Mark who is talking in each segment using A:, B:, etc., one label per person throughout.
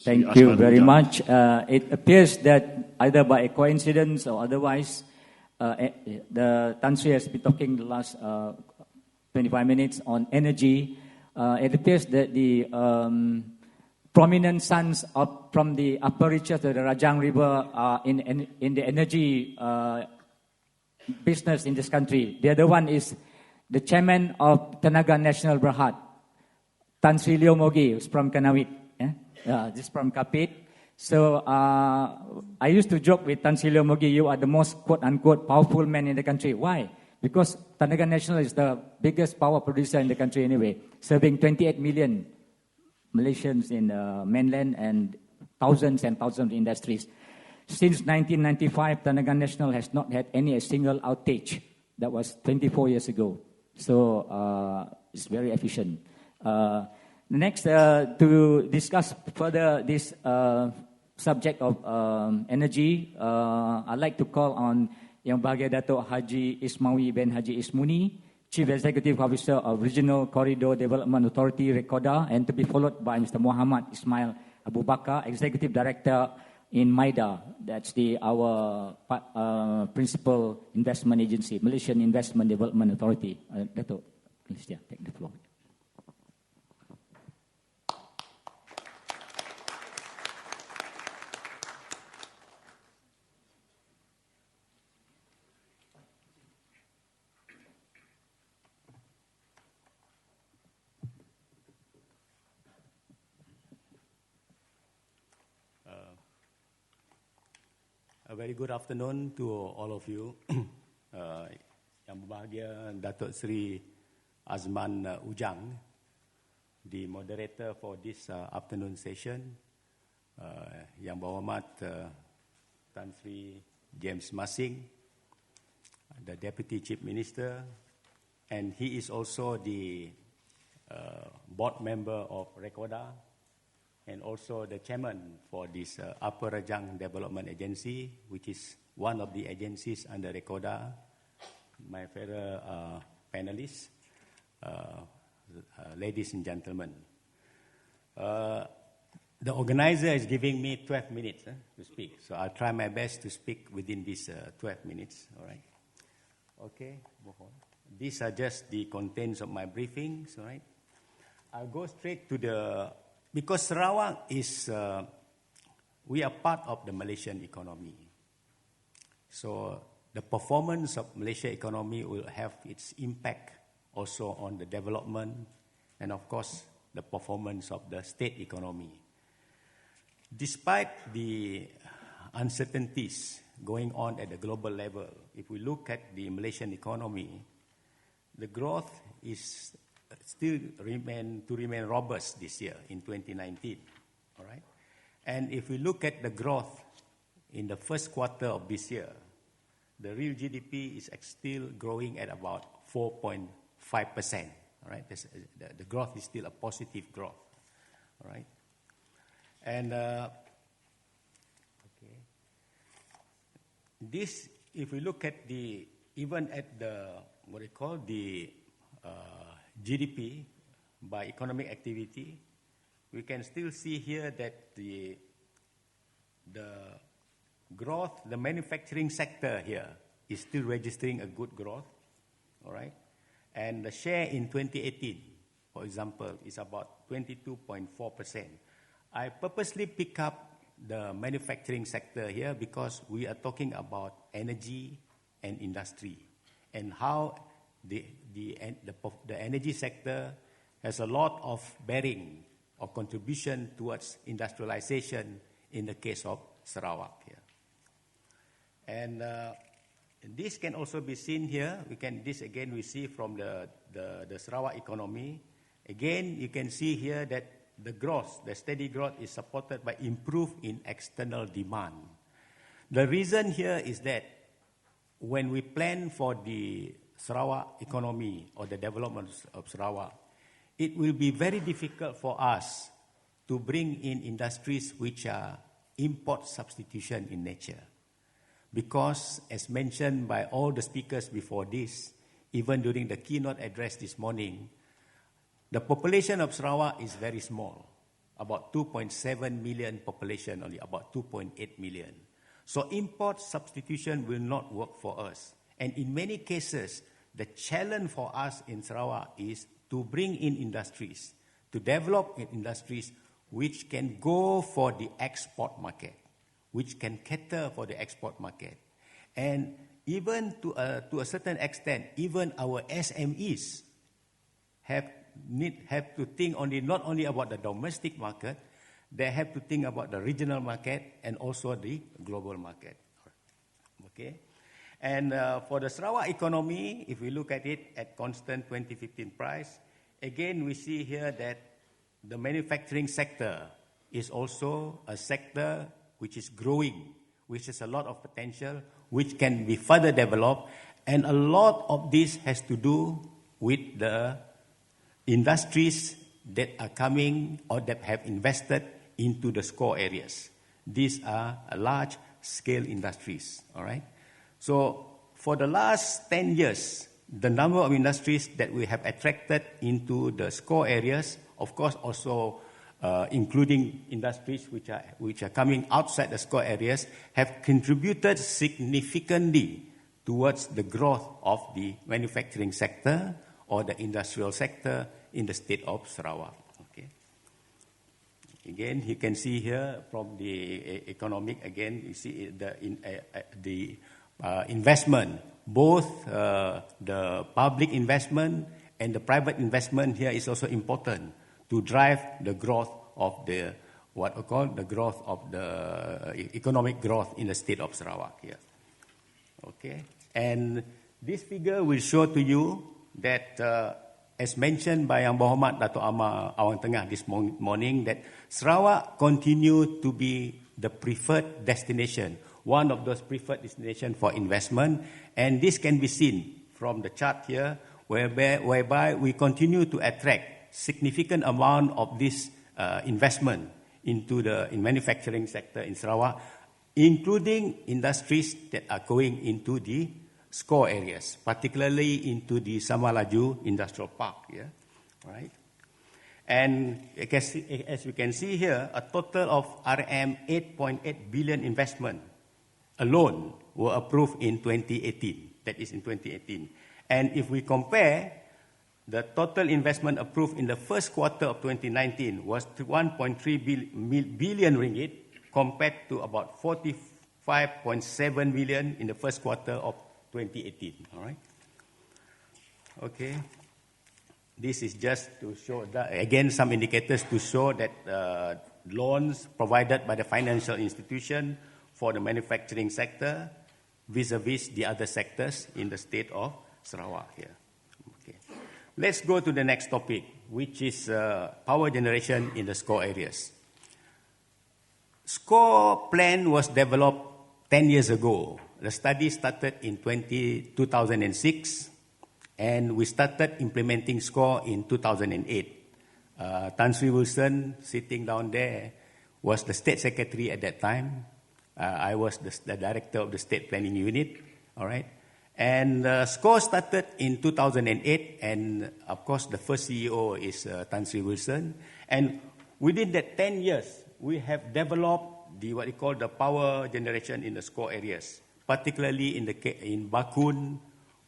A: Thank you very much. It appears that either by a coincidence or otherwise, the Tan Sri has been talking the last 25 minutes on energy. It appears that the prominent sons from the upper reaches of the Rajang River are in the energy business in this country. The other one is the chairman of Tenaga Nasional Berhad, Tan Sri Leo Mogi, who's from Kanawit. This is from Kapit. So I used to joke with Tan Sri Leo Mogi, you are the most quote-unquote powerful man in the country. Why? Because Tenaga Nasional is the biggest power producer in the country anyway, serving 28 million Malaysians in the mainland and thousands of industries. Since 1995, Tenaga Nasional has not had a single outage. That was 24 years ago. So it's very efficient. Next, to discuss further this subject of energy, I'd like to call on Yang Bahagia Datuk Haji Ismawi bin Haji Ismuni, Chief Executive Officer of Regional Corridor Development Authority, RECODA, and to be followed by Mr. Mohamad Ismail Abu Bakar, Executive Director in MIDA. That's our principal investment agency, Malaysian Investment Development Authority. Datuk, please take the floor.
B: A very good afternoon to all of you. Yang berbahagia Datuk Seri Azman Ujang, the moderator for this afternoon session. Yang berhormat Tan Sri James Masing, the Deputy Chief Minister, and he is also the board member of RECODA, and also the chairman for this Upper Rajang Development Agency, which is one of the agencies under RECODA. My fellow panelists, ladies and gentlemen. The organizer is giving me 12 minutes to speak, so I'll try my best to speak within these 12 minutes, all right? Okay, these are just the contents of my briefings, all right? I'll go straight to because Sarawak is, we are part of the Malaysian economy. So the performance of Malaysian economy will have its impact also on the development and of course the performance of the state economy. Despite the uncertainties going on at the global level, if we look at the Malaysian economy, the growth is still remain robust this year in 2019, all right? And if we look at the growth in the first quarter of this year, the real GDP is still growing at about 4.5%, all right? The growth is still a positive growth, all right? And okay, this, if we look at even at the, what they call the GDP by economic activity, we can still see here that the growth, the manufacturing sector here is still registering a good growth, all right? And the share in 2018, for example, is about 22.4%. I purposely pick up the manufacturing sector here because we are talking about energy and industry and how the energy sector has a lot of bearing or contribution towards industrialization in the case of Sarawak here. And this can also be seen here. This again we see from the Sarawak economy. Again, you can see here that the growth, the steady growth is supported by improvement in external demand. The reason here is that when we plan for the Sarawak economy or the development of Sarawak, it will be very difficult for us to bring in industries which are import substitution in nature. Because, as mentioned by all the speakers before this, even during the keynote address this morning, the population of Sarawak is very small, about 2.7 million population, only about 2.8 million. So import substitution will not work for us. And in many cases, the challenge for us in Sarawak is to bring in industries, to develop industries which can go for the export market, which can cater for the export market. And even to a certain extent, even our SMEs have to think not only about the domestic market, they have to think about the regional market and also the global market. Okay? And for the Sarawak economy, if we look at it at constant 2015 price, again we see here that the manufacturing sector is also a sector which is growing, which has a lot of potential, which can be further developed, and a lot of this has to do with the industries that are coming or that have invested into the score areas. These are large-scale industries, all right? So for the last 10 years, the number of industries that we have attracted into the score areas, of course also including industries which are coming outside the score areas, have contributed significantly towards the growth of the manufacturing sector or the industrial sector in the state of Sarawak. Okay. Again, you can see here from the economic, again, you see the investment, both the public investment and the private investment here is also important to drive the growth of the, what we call the growth of the economic growth in the state of Sarawak here. Okay, and this figure will show to you that, as mentioned by Mohamad, Datuk Amar, Awang Tengah this morning, that Sarawak continue to be the preferred destination, one of those preferred destinations for investment, and this can be seen from the chart here, whereby we continue to attract significant amount of this investment into the manufacturing sector in Sarawak, including industries that are going into the score areas, particularly into the Samalaju Industrial Park. Yeah, right. And as you can see here, a total of RM 8.8 billion investment alone were approved in 2018. That is in 2018. And if we compare, the total investment approved in the first quarter of 2019 was 1.3 billion ringgit compared to about 45.7 million in the first quarter of 2018. All right. Okay. This is just to show that, again, some indicators to show that loans provided by the financial institution for the manufacturing sector vis-a-vis the other sectors in the state of Sarawak here. Okay. Let's go to the next topic, which is power generation in the score areas. Score plan was developed 10 years ago. The study started in 2006, and we started implementing score in 2008. Tan Sri Wilson, sitting down there, was the state secretary at that time. I was the director of the state planning unit. All right. And SCORE started in 2008, and of course the first CEO is Tan Sri Wilson. And within that 10 years, we have developed what we call the power generation in the SCORE areas, particularly in Bakun,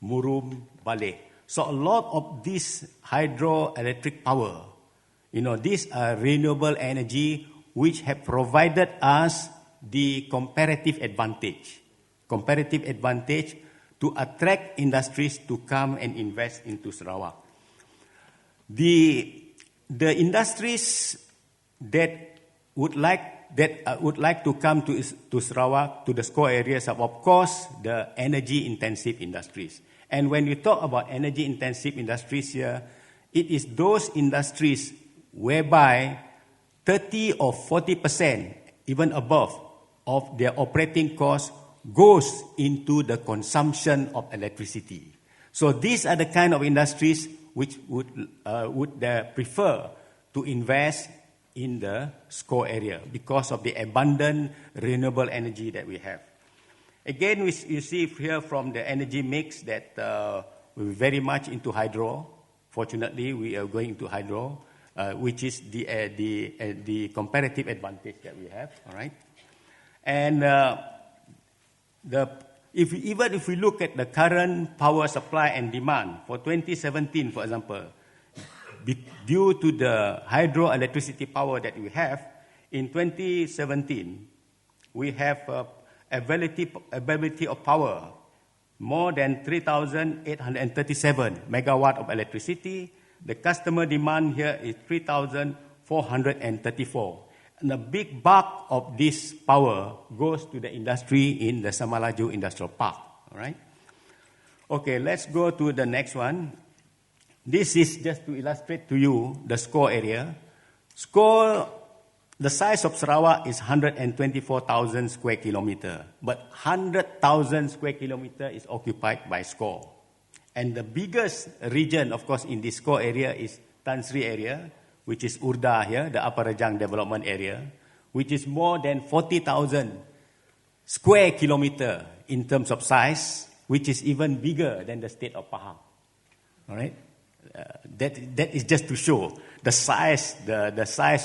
B: Murum, Baleh. So a lot of this hydroelectric power, these are renewable energy which have provided us the comparative advantage to attract industries to come and invest into Sarawak. The industries that would like to come to Sarawak, to the SCORE areas, are of course the energy-intensive industries. And when we talk about energy-intensive industries here, it is those industries whereby 30 or 40%, even above, of their operating costs goes into the consumption of electricity. So these are the kind of industries which would prefer to invest in the SCORE area because of the abundant renewable energy that we have. Again, you see here from the energy mix that we're very much into hydro. Fortunately, we are going into hydro. which is the comparative advantage that we have, all right? And even if we look at the current power supply and demand for 2017, for example, due to the hydroelectricity power that we have, in 2017, we have availability of power more than 3,837 megawatt of electricity. The customer demand here is 3,434. And a big bulk of this power goes to the industry in the Samalaju Industrial Park. All right? Okay, let's go to the next one. This is just to illustrate to you the score area. Score, the size of Sarawak is 124,000 square kilometer, but 100,000 square kilometer is occupied by score. And the biggest region, of course, in this score area is Tan Sri area, which is Urda here, the Upper Rajang Development Area, which is more than 40,000 square kilometer in terms of size, which is even bigger than the state of Pahang. All right? That is just to show the size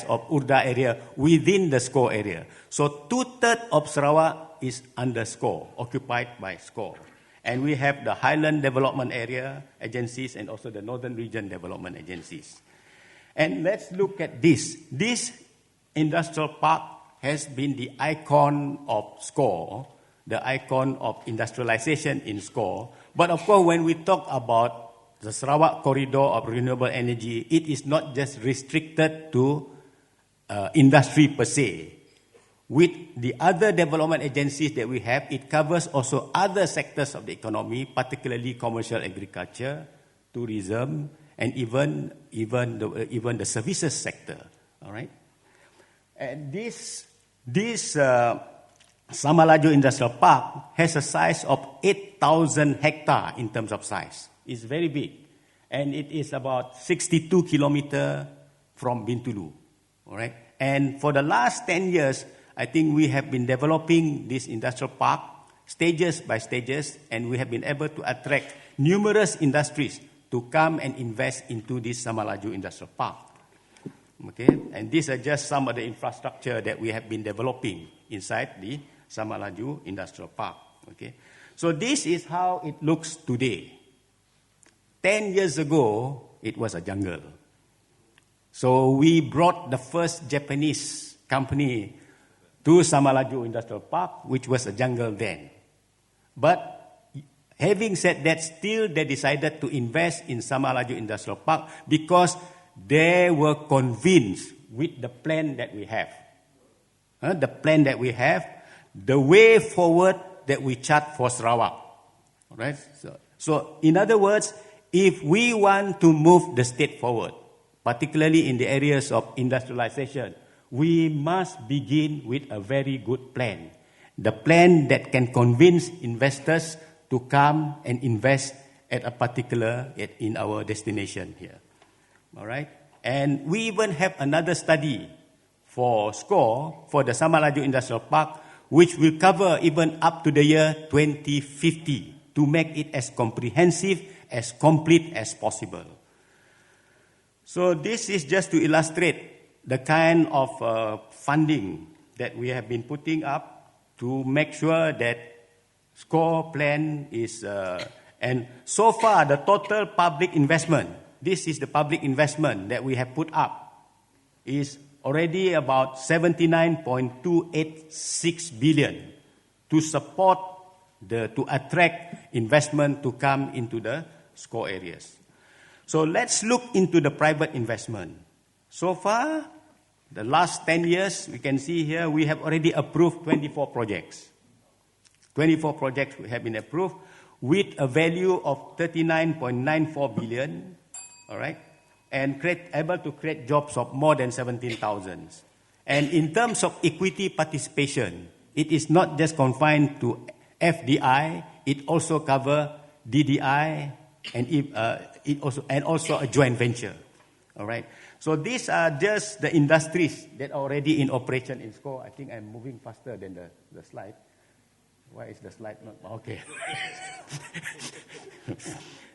B: of Urda area within the score area. So 2/3 of Sarawak is under score, occupied by score. And we have the Highland Development Area agencies and also the Northern Region Development agencies. And let's look at this. This industrial park has been the icon of score, the icon of industrialization in score. But of course, when we talk about the Sarawak corridor of renewable energy, it is not just restricted to industry per se. With the other development agencies that we have, it covers also other sectors of the economy, particularly commercial agriculture, tourism, and even the services sector. All right. And this Samalaju Industrial Park has a size of 8,000 hectare in terms of size. It's very big, and it is about 62 kilometers from Bintulu. All right. And for the last 10 years, I think we have been developing this industrial park stages by stages, and we have been able to attract numerous industries to come and invest into this Samalaju Industrial Park. Okay, and these are just some of the infrastructure that we have been developing inside the Samalaju Industrial Park. Okay, so this is how it looks today. 10 years ago, it was a jungle. So we brought the first Japanese company to Samalaju Industrial Park, which was a jungle then. But having said that, still they decided to invest in Samalaju Industrial Park because they were convinced with the plan that we have. The plan that we have, the way forward that we chart for Sarawak. All right? So in other words, if we want to move the state forward, particularly in the areas of industrialization, we must begin with a very good plan. The plan that can convince investors to come and invest at a particular, in our destination here. All right? And we even have another study for SCORE, for the Samalaju Industrial Park, which will cover even up to the year 2050 to make it as comprehensive, as complete as possible. So this is just to illustrate the kind of funding that we have been putting up to make sure that SCORE plan is, and so far the total public investment, this is the public investment that we have put up, is already about 79.286 billion to support to attract investment to come into the SCORE areas. So let's look into the private investment. So far, the last 10 years, we can see here, we have already approved 24 projects. 24 projects have been approved with a value of 39.94 billion, all right, and able to create jobs of more than 17,000. And in terms of equity participation, it is not just confined to FDI, it also covers DDI and also a joint venture, all right. So these are just the industries that are already in operation in SCORE. I think I'm moving faster than the slide. Why is the slide not? Okay.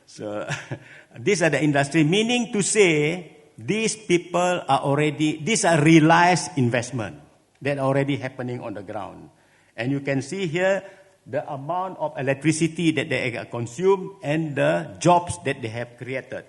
B: So these are the industry, meaning to say these people are already, these are realized investment that are already happening on the ground. And you can see here the amount of electricity that they consume and the jobs that they have created.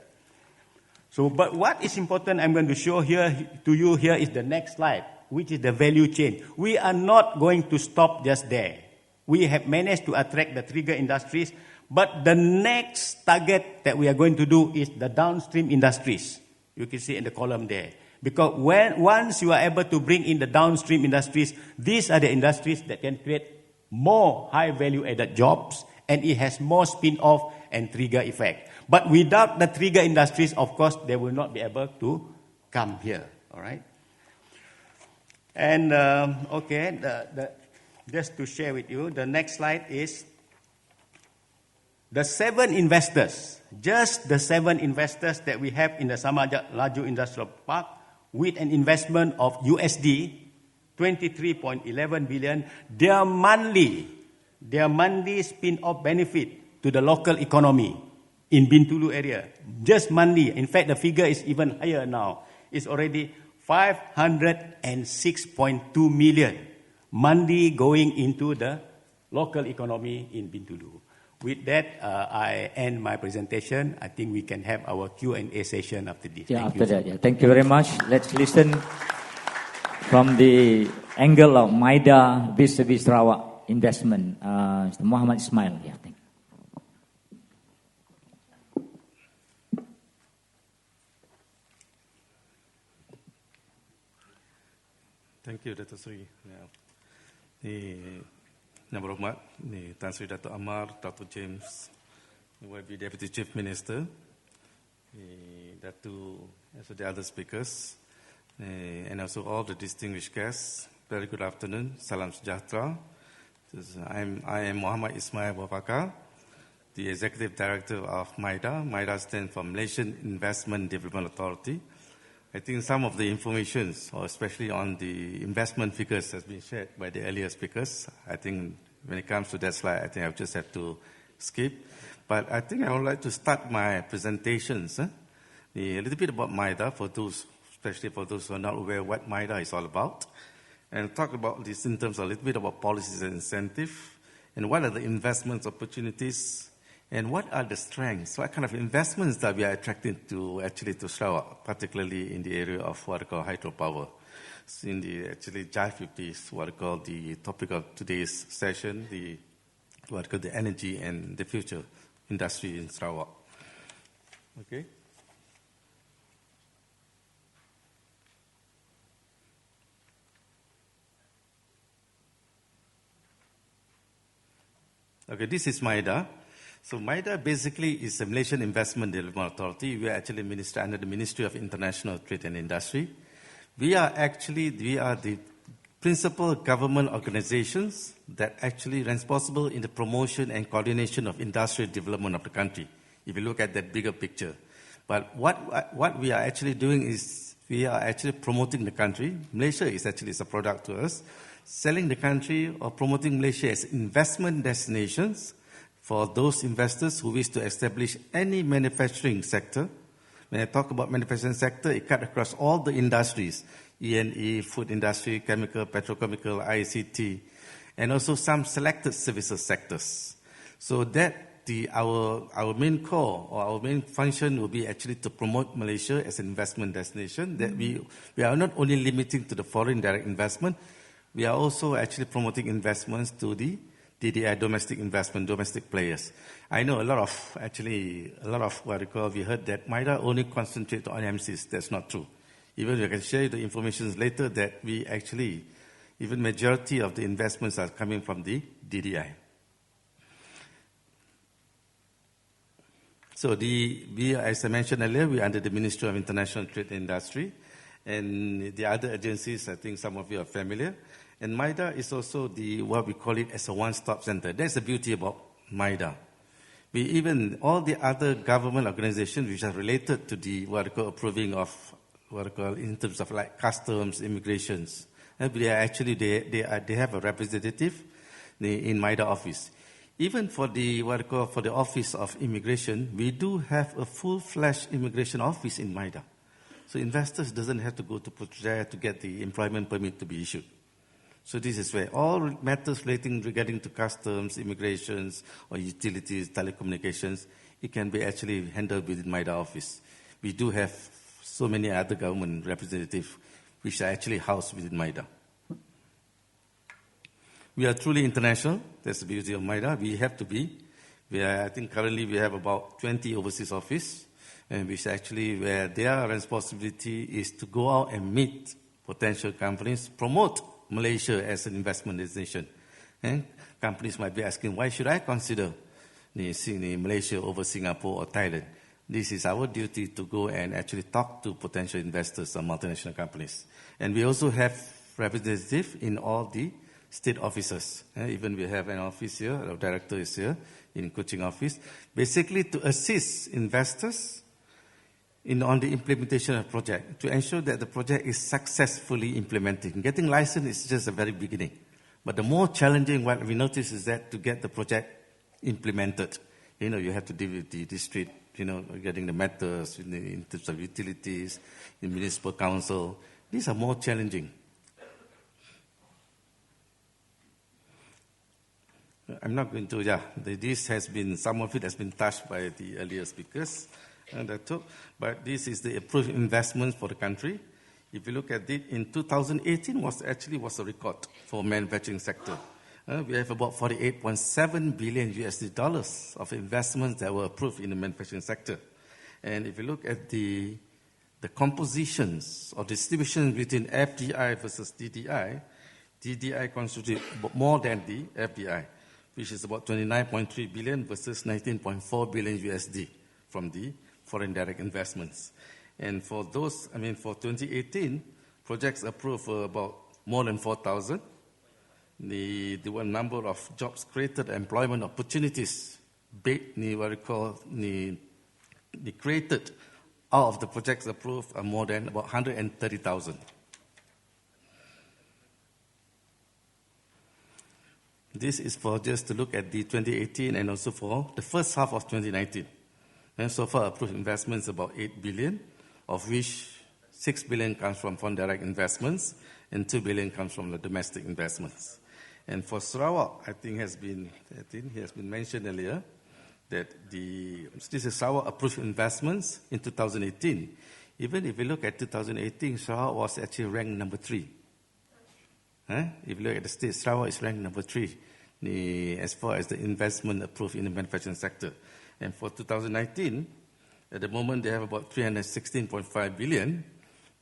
B: So, but what is important I'm going to show here to you here is the next slide, which is the value chain. We are not going to stop just there. We have managed to attract the trigger industries, but the next target that we are going to do is the downstream industries. You can see in the column there. Because once you are able to bring in the downstream industries, these are the industries that can create more high value added jobs, and it has more spin-off and trigger effect. But without the trigger industries, of course, they will not be able to come here. All right. And okay, just to share with you, the next slide is the 7 investors. Just the 7 investors that we have in the SAMALAJU Industrial Park with an investment of USD 23.11 billion. Their monthly spin-off benefit to the local economy in Bintulu area, just monthly. In fact, the figure is even higher now. It's already 506.2 million monthly going into the local economy in Bintulu. With that, I end my presentation. I think we can have our Q&A session after this.
A: Yeah, after that. Yeah. Thank you very much. Let's listen from the angle of MIDA vis-a-vis Sarawak investment. Mr. Mohamad Ismail. Yeah, thank you.
C: Thank you, Datuk Seri. Yang berhormat, Tan Sri Datuk Amar, Datuk James, YB Deputy Chief Minister, Datu, also the other speakers, and also all the distinguished guests. Very good afternoon. Salam sejahtera. I am Mohamad Ismail Bakar, the Executive Director of MIDA. MIDA stands for Malaysian Investment Development Authority. I think some of the information, or especially on the investment figures, has been shared by the earlier speakers. I think when it comes to that slide, I think I'll just have to skip. But I think I would like to start my presentations a little bit about MIDA, for those, especially for those who are not aware what MIDA is all about, and talk about this in terms of a little bit about policies and incentives, and what are the investment opportunities, and what are the strengths, what kind of investments that we are attracting to actually to Sarawak, particularly in the area of what we call hydropower. So in the actually JIFE is what we call the topic of today's session, the what we call the energy and the future industry in Sarawak. Okay. Okay, this is MIDA. So MIDA basically is a Malaysian Investment Development Authority. We are actually under the Ministry of International Trade and Industry. We are the principal government organizations that actually responsible in the promotion and coordination of industrial development of the country, if you look at that bigger picture. But what we are actually doing is we are actually promoting the country. Malaysia is actually a product to us, selling the country or promoting Malaysia as investment destinations for those investors who wish to establish any manufacturing sector. When I talk about manufacturing sector, it cuts across all the industries, E&E, food industry, chemical, petrochemical, ICT, and also some selected services sectors. So that our main core or our main function will be actually to promote Malaysia as an investment destination, that we are not only limiting to the foreign direct investment, we are also actually promoting investments to the DDI, domestic investment, domestic players. I know a lot of what we call, we heard that MIDA only concentrate on MCs. That's not true. Even we can share the information later that we actually, even majority of the investments are coming from the DDI. So we, as I mentioned earlier, we are under the Ministry of International Trade and Industry, and the other agencies, I think some of you are familiar. And MIDA is also what we call it as a one-stop center. That's the beauty about MIDA. All the other government organizations which are related to the what we call approving of what we call in terms of like customs, immigrations, they have a representative in MIDA office. Even for the what we call for the Office of Immigration, we do have a full-fledged immigration office in MIDA. So investors doesn't have to go to project to get the employment permit to be issued. So this is where all matters regarding to customs, immigrations, or utilities, telecommunications, it can be actually handled within MIDA office. We do have so many other government representatives which are actually housed within MIDA. We are truly international. That's the beauty of MIDA. We have to be. I think currently we have about 20 overseas offices, and which actually where their responsibility is to go out and meet potential companies, promote Malaysia as an investment destination. And companies might be asking, why should I consider Malaysia over Singapore or Thailand? This is our duty to go and actually talk to potential investors or multinational companies. And we also have representatives in all the state offices. Even we have an office here, our director is here in Kuching office, basically to assist investors on the implementation of project, to ensure that the project is successfully implemented. Getting license is just the very beginning. But the more challenging, what we notice is that to get the project implemented, you have to deal with the district, getting the matters in terms of utilities, the municipal council. These are more challenging. I'm not going to, some of it has been touched by the earlier speakers, Datuk, but this is the approved investment for the country. If you look at it, in 2018 was a record for manufacturing sector. We have about 48.7 billion USD dollars of investments that were approved in the manufacturing sector. And if you look at the compositions or distribution between FDI versus DDI, DDI constitutes more than the FDI, which is about 29.3 billion versus 19.4 billion USD from the foreign direct investments. And for those, for 2018, projects approved for about more than 4,000. The number of jobs created, employment opportunities, created out of the projects approved are more than about 130,000. This is for just to look at the 2018 and also for the first half of 2019. And so far, approved investments about 8 billion, of which 6 billion comes from foreign direct investments and 2 billion comes from the domestic investments. And for Sarawak, I think has been mentioned earlier that this is Sarawak approved investments in 2018. Even if you look at 2018, Sarawak was actually ranked number 3. If you look at the state, Sarawak is ranked number 3 as far as the investment approved in the manufacturing sector. And for 2019, at the moment they have about 316.5 billion,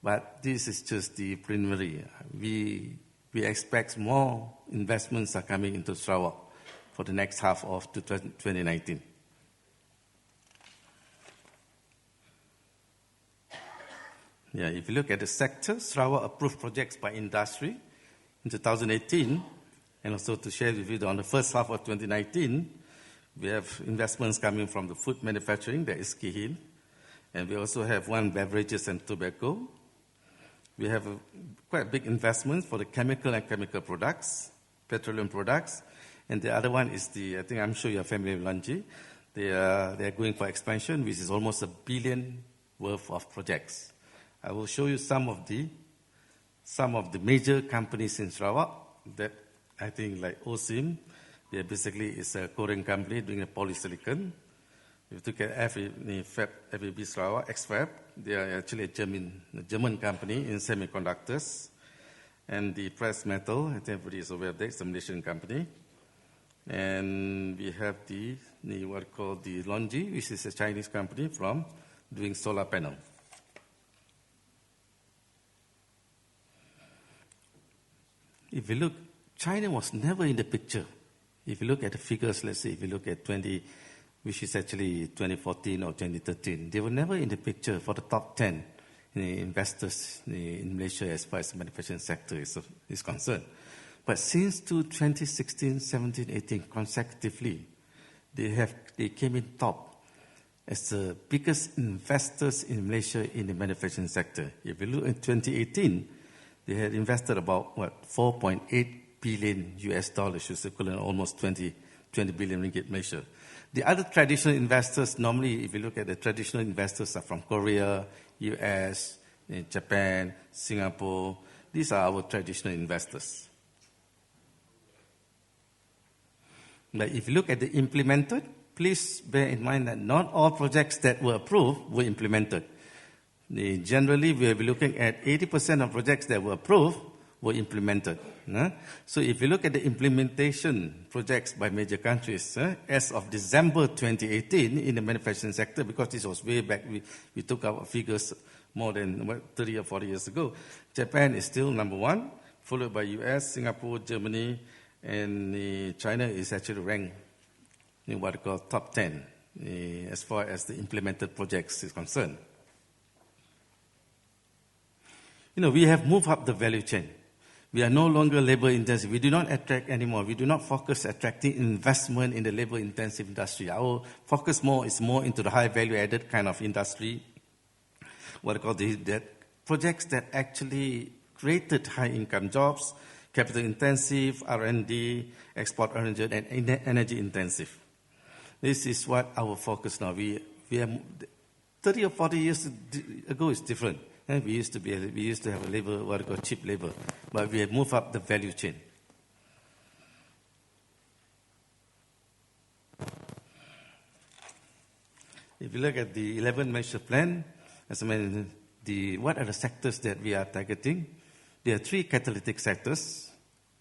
C: but this is just the preliminary. We expect more investments are coming into Sarawak for the next half of 2019. If you look at the sector, Sarawak approved projects by industry in 2018, and also to share with you on the first half of 2019, we have investments coming from the food manufacturing, that is Kihil, and we also have one beverages and tobacco. We have quite big investments for the chemical and chemical products, petroleum products, and the other one is I think I'm sure you're familiar with Lanji. They are going for expansion, which is almost $1 billion worth of projects. I will show you some of the major companies in Sarawak that I think like OSIM, they basically is a Korean company doing a polysilicon. If you look at FAB Sarawak, XFAB, they are actually a German company in semiconductors. And the Press Metal, I think everybody is aware of that, it's a Malaysian company. And we have what called the Longi, which is a Chinese company from doing solar panel. If you look, China was never in the picture. If you look at the figures, let's say if you look at which is actually 2014 or 2013, they were never in the picture for the top 10 investors in Malaysia as far as the manufacturing sector is concerned. But since 2016, 17, 18, consecutively, they came in top as the biggest investors in Malaysia in the manufacturing sector. If you look at 2018, they had invested about 4.8 billion US dollars, which is equivalent to almost 20 billion ringgit Malaysia. The other traditional investors, normally, if you look at the traditional investors, are from Korea, US, Japan, Singapore. These are our traditional investors. But if you look at the implemented, please bear in mind that not all projects that were approved were implemented. Generally, we will be looking at 80% of projects that were approved were implemented. So if you look at the implementation projects by major countries, as of December 2018 in the manufacturing sector, because this was way back, we took our figures more than 30 or 40 years ago, Japan is still number one, followed by US, Singapore, Germany, and China is actually ranked in what we call top 10 as far as the implemented projects is concerned. We have moved up the value chain. We are no longer labor intensive. We do not attract anymore. We do not focus attracting investment in the labor intensive industry. Our focus is more into the high value added kind of industry, what we call that projects that actually created high income jobs, capital intensive, R&D, export oriented, and energy intensive. This is what our focus now. We are 30 or 40 years ago is different. We used to have a labor, what we call cheap labor, but we have moved up the value chain. If you look at the 11 Malaysia plan, as I mentioned, what are the sectors that we are targeting? There are 3 catalytic sectors,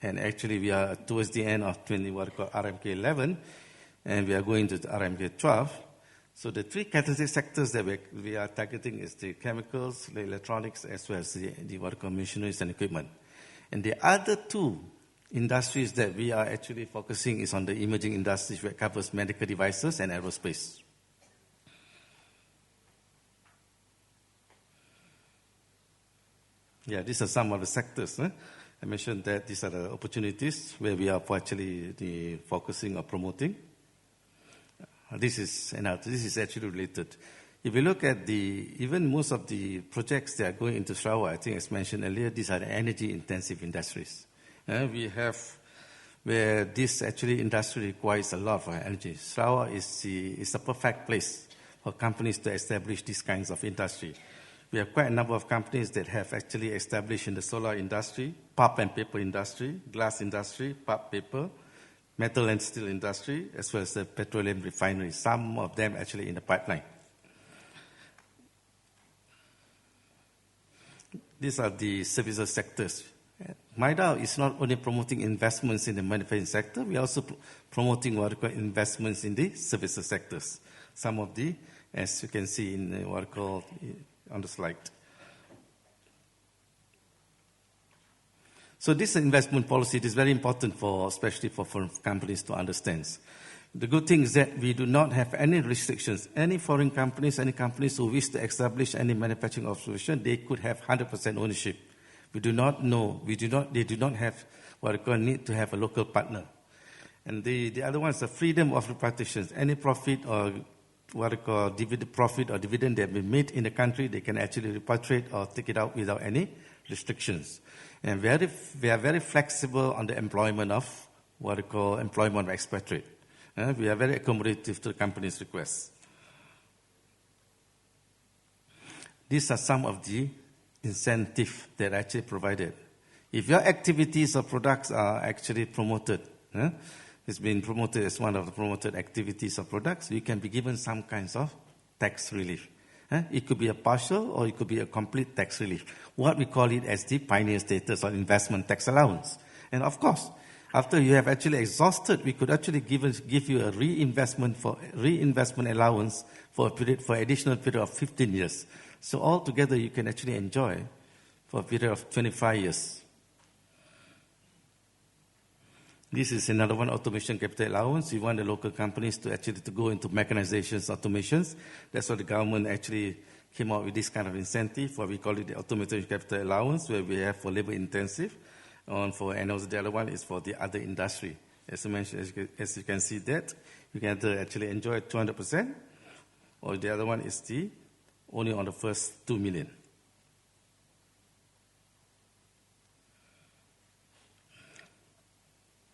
C: and actually we are towards the end of what we call RMK 11, and we are going to RMK 12. So the 3 catalytic sectors that we are targeting is the chemicals, the electronics, as well as the what we call machineries and equipment. And the other 2 industries that we are actually focusing is on the emerging industries, which covers medical devices and aerospace. Yeah, these are some of the sectors. I mentioned that these are the opportunities where we are actually focusing or promoting. This is actually related. If you look at even most of the projects that are going into Sarawak, I think as mentioned earlier, these are the energy intensive industries. We have where this actually industry requires a lot of energy. Sarawak is a perfect place for companies to establish these kinds of industry. We have quite a number of companies that have actually established in the solar industry, pulp and paper industry, glass industry, pulp, paper, metal and steel industry, as well as the petroleum refinery. Some of them actually in the pipeline. These are the services sectors. MIDA is not only promoting investments in the manufacturing sector, we are also promoting what we call investments in the services sectors. Some of as you can see in what we call on the slide. So this investment policy is very important especially for foreign companies to understand. The good thing is that we do not have any restrictions. Any foreign companies, any companies who wish to establish any manufacturing operation, they could have 100% ownership. They do not have what we call need to have a local partner. And the other one is the freedom of repatriation. Any profit or what we call profit or dividend that be made in the country, they can actually repatriate or take it out without any restrictions. And we are very flexible on the employment of what we call employment of expatriate. We are very accommodative to the company's requests. These are some of the incentives that are actually provided. If your activities or products are actually promoted, it's been promoted as one of the promoted activities or products, you can be given some kinds of tax relief. It could be a partial or it could be a complete tax relief. What we call it as the pioneer status or investment tax allowance. And of course, after you have actually exhausted, we could actually give you a reinvestment allowance for additional period of 15 years. So altogether, you can actually enjoy for a period of 25 years. This is another one, automation capital allowance. We want the local companies to go into mechanizations, automations. That's why the government actually came out with this kind of incentive, what we call it the automation capital allowance, where we have for labor intensive, and also the other one is for the other industry. As I mentioned, as you can see that, you can actually enjoy 200%, or the other one is only on the first 2 million.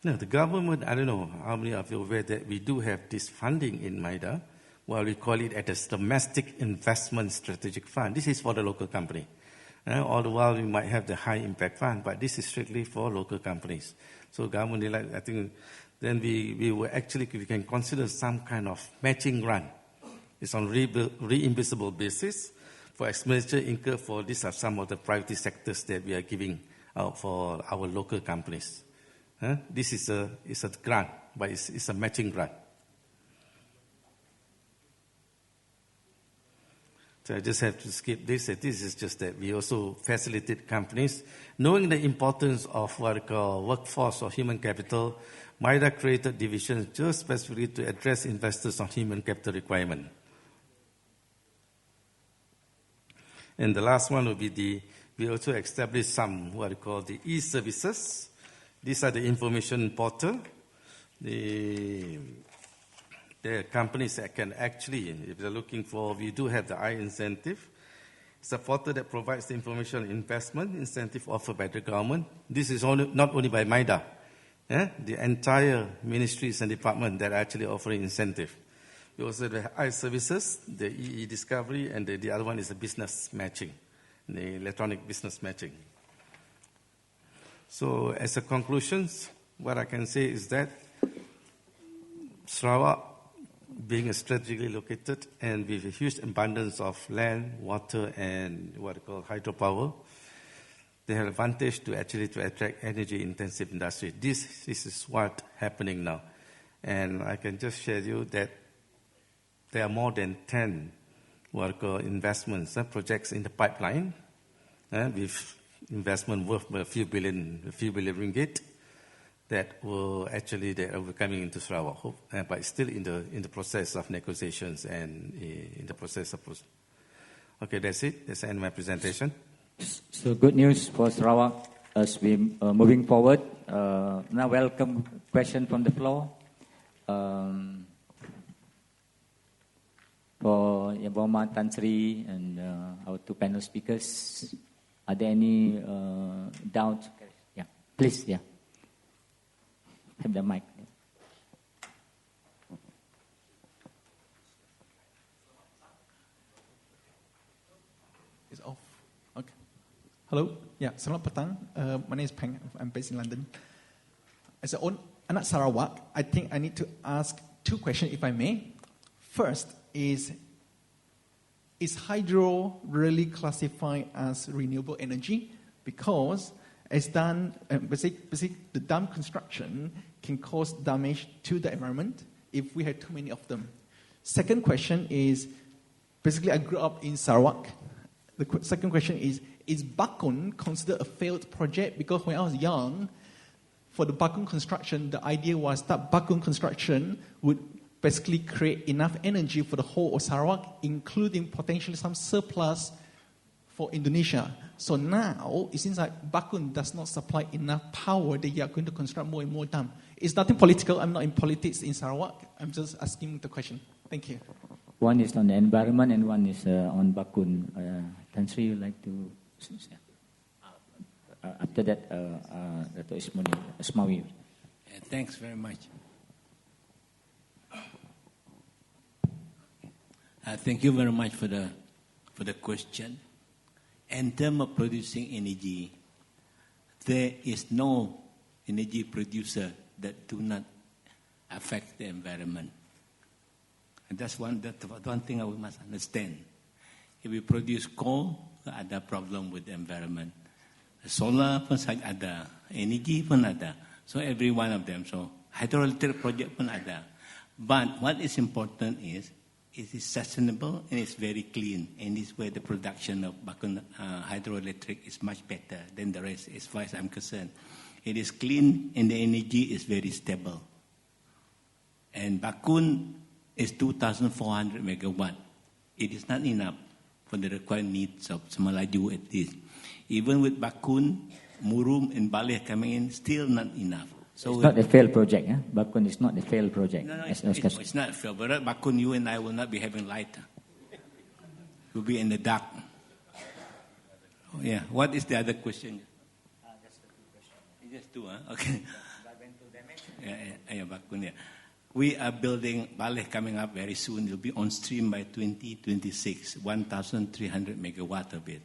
C: Now, the government, I don't know how many of you are aware that we do have this funding in MIDA, while we call it as a domestic investment strategic fund. This is for the local company. All the while we might have the high impact fund, but this is strictly for local companies. So government, I think, then we will actually, we can consider some kind of matching grant. It's on reimbursable basis for expenditure incurred for these are some of the priority sectors that we are giving out for our local companies. This is a grant, but it's a matching grant. So I just have to skip this. This is just that we also facilitate companies. Knowing the importance of what we call workforce or human capital, MIDA created divisions just specifically to address investors on human capital requirement. And the last one will be we also established some what we call the e-services. These are the information portal. The companies that can actually, if they're looking for, we do have the I incentive. It's a portal that provides the information on investment incentive offered by the government. This is not only by MIDA. The entire ministries and departments that are actually offering incentive. We also have the I services, the EE discovery, and the other one is the business matching, the electronic business matching. So as a conclusion, what I can say is that Sarawak, being strategically located and with a huge abundance of land, water, and what we call hydropower, they have advantage to attract energy-intensive industry. This is what's happening now. And I can just share you that there are more than 10 what we call investments, projects in the pipeline, with investment worth a few billion ringgit, that will actually coming into Sarawak, but still in the process of negotiations and in the process of. Okay, that's it. That's the end of my presentation.
A: So good news for Sarawak as we moving forward. Now welcome question from the floor. For Mohamad, Tan Sri, and our two panel speakers, are there any doubts? Yeah, please. Yeah. Have the mic.
D: It's off. Okay. Hello. Yeah. Selamat petang. My name is Peng. I'm based in London. As an anak Sarawak, I think I need to ask two questions, if I may. First is hydro really classified as renewable energy? Because it's done, basically the dam construction can cause damage to the environment if we have too many of them. Second question is, basically I grew up in Sarawak. The second question is Bakun considered a failed project? Because when I was young, for the Bakun construction, the idea was that Bakun construction would basically create enough energy for the whole of Sarawak, including potentially some surplus for Indonesia. So now, it seems like Bakun does not supply enough power that you are going to construct more and more dams. It's nothing political. I'm not in politics in Sarawak. I'm just asking the question. Thank you.
A: One is on the environment and one is on Bakun. Tan Sri, you'd like to... after that, Datuk Ismawi.
E: Thanks very much. Thank you very much for the question. In terms of producing energy, there is no energy producer that do not affect the environment. And that's one thing we must understand. If we produce coal, ada problem with the environment. Solar pun ada, energy pun ada. So every one of them. So hydroelectric project pun ada. But what is important is it is sustainable and it's very clean. And this is where the production of Bakun hydroelectric is much better than the rest, as far as I'm concerned. It is clean and the energy is very stable. And Bakun is 2,400 megawatt. It is not enough for the required needs of Samalaju at least. Even with Bakun, Murum and Baleh coming in, still not enough.
A: So it's not a failed project, eh? Bakun is not a failed project.
E: No, it's not failed. But Bakun, you and I will not be having light. We'll be in the dark. Oh, yeah. What is the other question?
A: Just the two questions.
E: Just two, huh? Okay. Yeah, Bakun, yeah. We are building Baleh coming up very soon. It will be on stream by 2026, 1,300 megawatt of it.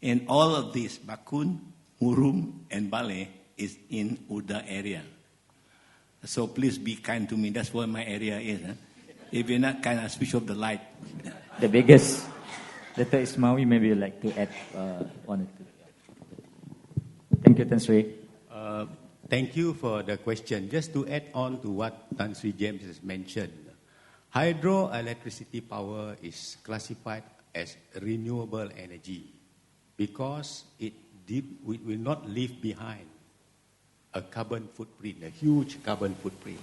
E: And all of these, Bakun, Murum, and Bale, is in Uda area. So please be kind to me. That's where my area is. Huh? If you're not kind, I'll switch off the light.
A: The biggest. Datuk Ismawi, maybe you'd like to add one or two. Thank you, Tan Sri.
B: Thank you for the question. Just to add on to what Tan Sri James has mentioned, hydroelectricity power is classified as renewable energy because it will not leave behind a carbon footprint, a huge carbon footprint.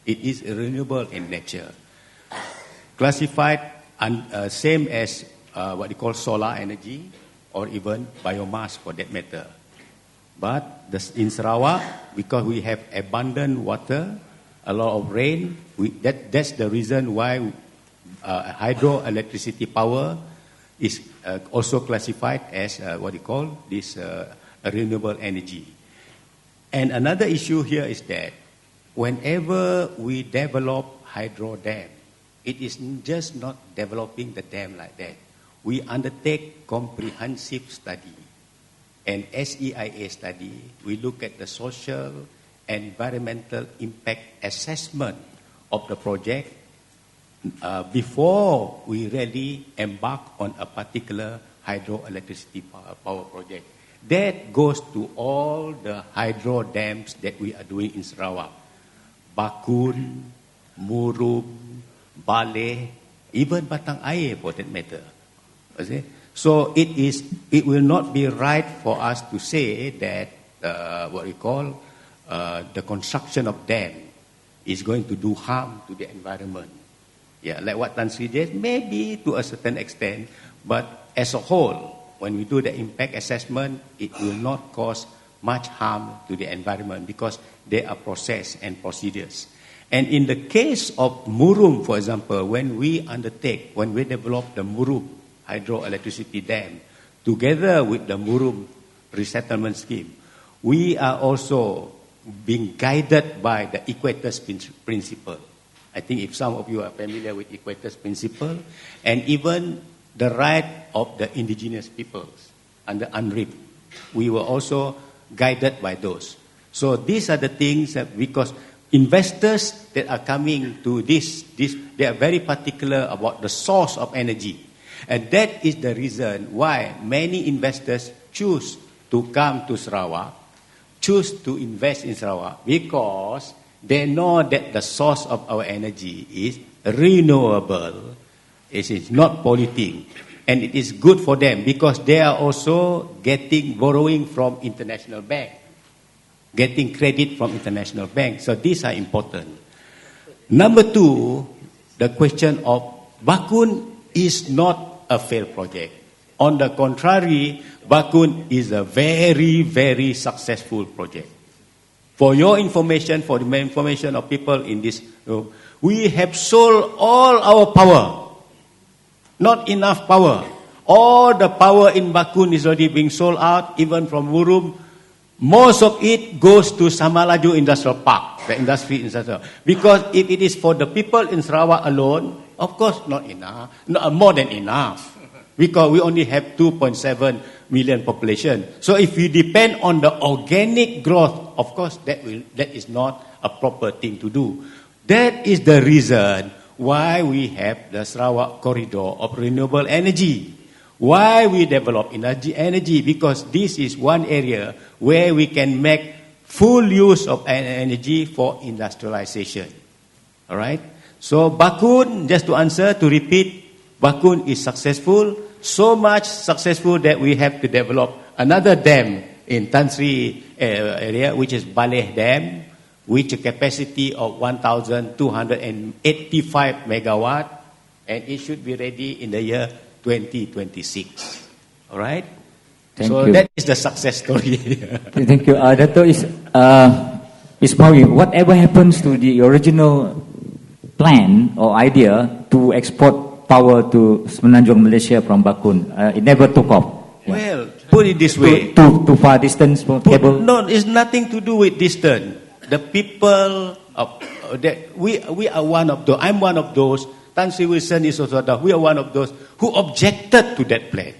B: It is renewable in nature. Classified same as what they call solar energy or even biomass for that matter. But in Sarawak, because we have abundant water, a lot of rain, that's the reason why hydroelectricity power is also classified as what they call this renewable energy. And another issue here is that whenever we develop hydro dam, it is just not developing the dam like that. We undertake comprehensive study. And SEIA study, we look at the social, environmental impact assessment of the project before we really embark on a particular hydroelectricity power project. That goes to all the hydro dams that we are doing in Sarawak. Bakun, Murum, Bale, even Batang Air for that matter. Okay? So it will not be right for us to say that what we call the construction of dam is going to do harm to the environment. Yeah, like what Tan Sri said, maybe to a certain extent, but as a whole, when we do the impact assessment, it will not cause much harm to the environment because there are process and procedures. And in the case of Murum, for example, when we develop the Murum hydroelectricity dam, together with the Murum resettlement scheme, we are also being guided by the Equator's principle. I think if some of you are familiar with Equator's principle, and even the right of the indigenous peoples under UNRIP, we were also guided by those. So these are the things that, because investors that are coming to this, they are very particular about the source of energy. And that is the reason why many investors choose to come to Sarawak, choose to invest in Sarawak, because they know that the source of our energy is renewable, it is not polluting, and it is good for them because they are also borrowing from international bank, getting credit from international bank. So these are important. Number two, the question of Bakun is not a failed project. On the contrary, Bakun is a very, very successful project. For your information, for the information of people in this room, we have sold all our power. Not enough power. All the power in Bakun is already being sold out, even from Murum. Most of it goes to Samalaju Industrial Park, the industry in Sarawak. Because if it is for the people in Sarawak alone, of course not enough, more than enough. Because we only have 2.7 million population. So if we depend on the organic growth, of course that is not a proper thing to do. That is the reason why we have the Sarawak corridor of renewable energy. Why we develop energy? Because this is one area where we can make full use of energy for industrialization. All right? So Bakun, just to repeat, Bakun is successful, so much successful that we have to develop another dam in Tan Sri area, which is Baleh Dam, with a capacity of 1,285 megawatt, and it should be ready in the year 2026. All right?
A: Thank you.
B: That is the success story.
A: Thank you. Datuk Ismawi, whatever happens to the original plan or idea to export power to Semenanjung Malaysia from Bakun? It never took off.
B: Well, put it this way.
A: Too far distance cable?
B: No, it's nothing to do with distance. The people we are one of those. I'm one of those. Tan Sri Wilson is also we are one of those who objected to that plan.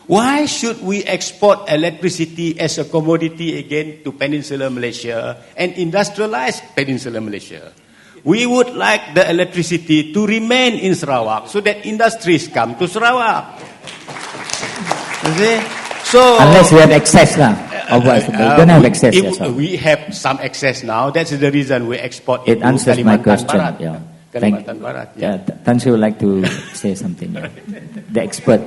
B: Why should we export electricity as a commodity again to Peninsular Malaysia and industrialize Peninsular Malaysia? We would like the electricity to remain in Sarawak so that industries come to Sarawak. You see? So,
A: unless we have access lah. Otherwise, we don't have access.
B: We have some access now. That's the reason we export
A: it. Answers my question.
B: Barat.
A: Yeah.
B: Kalimantan Barat.
A: Yeah. Tan Sri would like to say something. Yeah. The expert.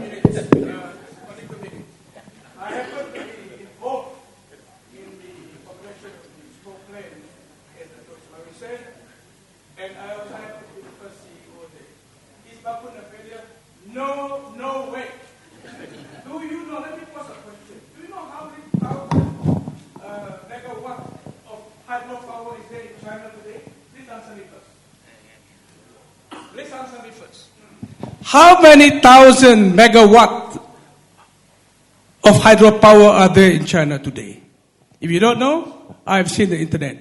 F: No way. Do you know, let me pose a question. Do you know how many megawatts of hydropower is there in China today? Please answer me first. Please answer me first. How many thousand megawatts of hydropower are there in China today? If you don't know, I've seen the internet.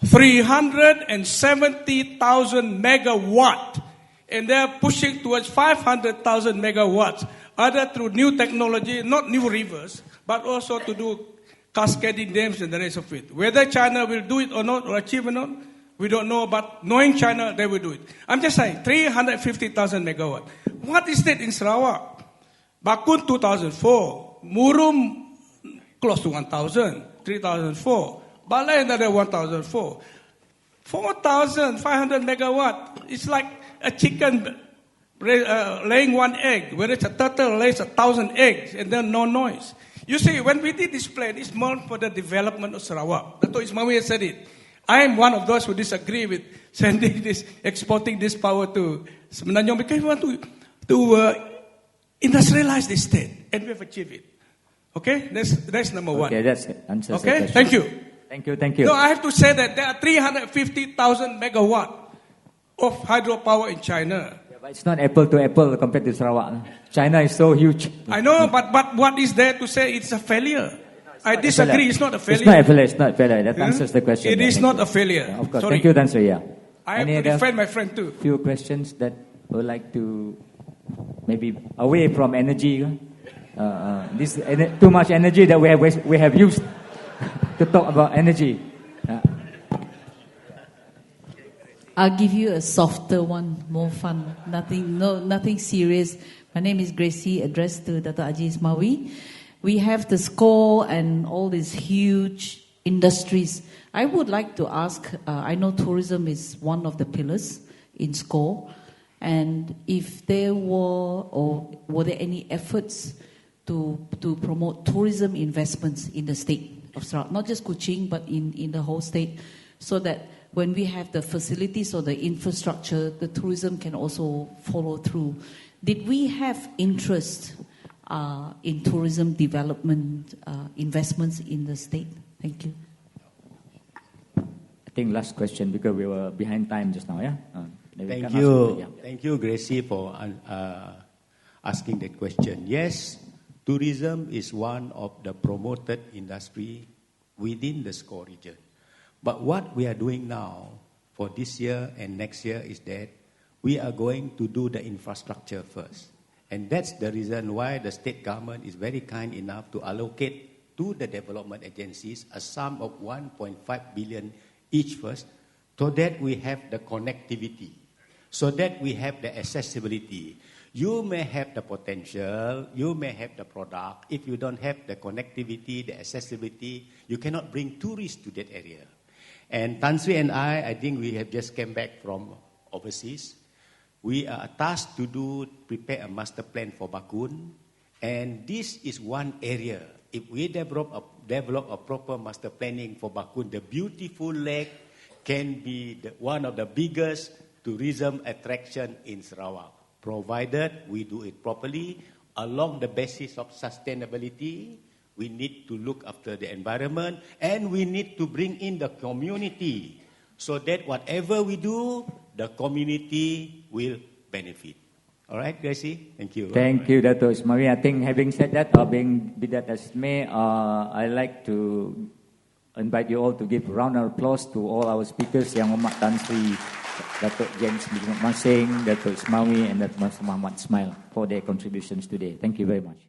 F: 370,000 megawatt. And they're pushing towards 500,000 megawatts, either through new technology, not new rivers, but also to do cascading dams and the rest of it. Whether China will do it or not, or achieve or not, we don't know, but knowing China, they will do it. I'm just saying, 350,000 megawatts. What is that in Sarawak? Bakun 2004, Murum close to 1,000, 3,004, Balai another 1,004. 4,500 megawatt. It's like a chicken laying one egg, whereas a turtle lays 1,000 eggs and then no noise. You see, when we did this plan, it's more for the development of Sarawak. Datuk Ismawi said it. I am one of those who disagree with sending this, exporting this power to Semenanjung because we want to industrialize this state, and we have achieved it. Okay, that's number one.
A: Okay, that's it. Answers
F: okay, thank you.
A: Thank you.
F: No, I have to say that there are 350,000 megawatt of hydropower in China.
A: Yeah, but it's not apple to apple compared to Sarawak. China is so huge.
F: I know, but what is there to say it's a failure? I disagree. It's not a failure.
A: It's not a failure. That answers the question.
F: It is not a failure.
A: Yeah, of course.
F: Sorry.
A: Thank you, Tan Sri. Yeah.
F: I have to defend my friend too.
A: Few questions that I would like to maybe away from energy. This too much energy that we have used to talk about energy.
G: I'll give you a softer one, more fun. Nothing serious. My name is Gracie, addressed to Datuk Haji Ismawi. We have the SCORE and all these huge industries. I would like to ask, I know tourism is one of the pillars in SCORE, and if there were there any efforts to promote tourism investments in the state of Sarawak, not just Kuching, but in the whole state, so that when we have the facilities or the infrastructure, the tourism can also follow through. Did we have interest in tourism development investments in the state? Thank you.
A: I think last question because we were behind time just now. Yeah.
B: Thank you. Thank you, Gracie, for asking that question. Yes, tourism is one of the promoted industry within the SCORE region. But what we are doing now for this year and next year is that we are going to do the infrastructure first. And that's the reason why the state government is very kind enough to allocate to the development agencies a sum of 1.5 billion each first, so that we have the connectivity, so that we have the accessibility. You may have the potential, you may have the product. If you don't have the connectivity, the accessibility, you cannot bring tourists to that area. And Tan Sri and I think we have just came back from overseas. We are tasked to prepare a master plan for Bakun. And this is one area. If we develop a proper master planning for Bakun, the beautiful lake can be one of the biggest tourism attraction in Sarawak, provided we do it properly along the basis of sustainability. We need to look after the environment, and we need to bring in the community so that whatever we do, the community will benefit. All right, Gracie? Thank you.
A: Thank you, Datuk Ismail. I think having said that, be that as may, I'd like to invite you all to give a round of applause to all our speakers, Yang Mohamad Tan Sri, Datuk James Masing, Datuk Ismawi, and Datuk Mohamad Ismail for their contributions today. Thank you very much.